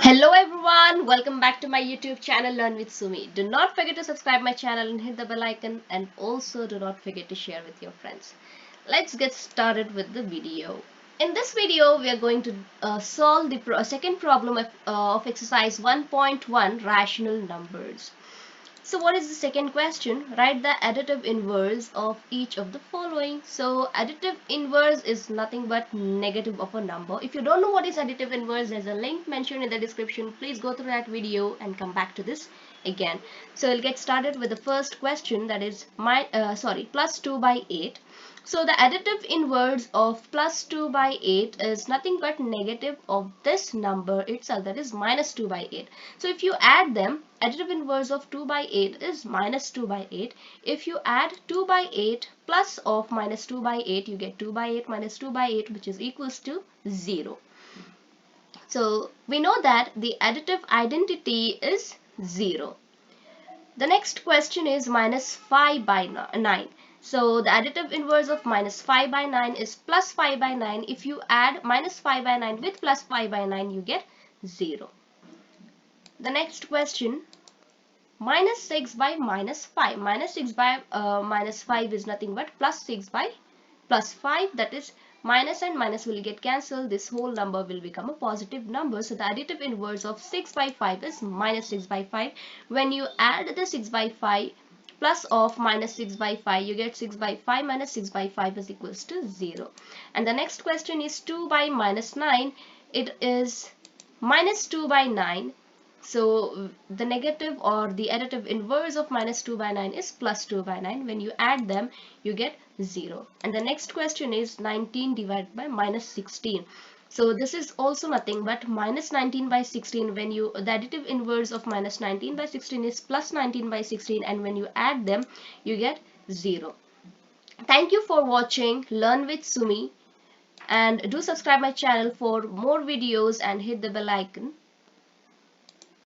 Hello everyone, welcome back to my YouTube channel Learn with Sumi. Do not forget to subscribe my channel and hit the bell icon, and also do not forget to share with your friends. Let's get started with the video. In this video we are going to solve the second problem of exercise 1.1 rational numbers. So what is the second question? Write the additive inverse of each of the following. So additive inverse is nothing but negative of a number. If you don't know what is additive inverse, there's a link mentioned in the description. Please go through that video and come back to this again. So we'll get started with the first question, that is plus 2 by 8. So the additive inverse of plus 2 by 8 is nothing but negative of this number itself, that is minus 2 by 8. So if you add them, additive inverse of 2 by 8 is minus 2 by 8. If you add 2 by 8 plus of minus 2 by 8, you get 2 by 8 minus 2 by 8, which is equals to 0. So we know that the additive identity is 0. The next question is minus 5 by 9. So the additive inverse of minus 5 by 9 is plus 5 by 9. If you add minus 5 by 9 with plus 5 by 9, you get 0. The next question, minus 6 by minus 5. Minus 6 by minus 5 is nothing but plus 6 by plus 5, that is minus and minus will get cancelled. This whole number will become a positive number. So the additive inverse of 6 by 5 is minus 6 by 5. When you add the 6 by 5 plus of minus 6 by 5, you get 6 by 5 minus 6 by 5 is equals to 0. And the next question is 2 by minus 9. It is minus 2 by 9. So the negative or the additive inverse of minus 2 by 9 is plus 2 by 9. When you add them, you get 0. And the next question is 19 divided by minus 16. So this is also nothing but minus 19 by 16. When you, the additive inverse of minus 19 by 16 is plus 19 by 16, and when you add them, you get 0. Thank you for watching Learn with Sumi, and do subscribe my channel for more videos and hit the bell icon.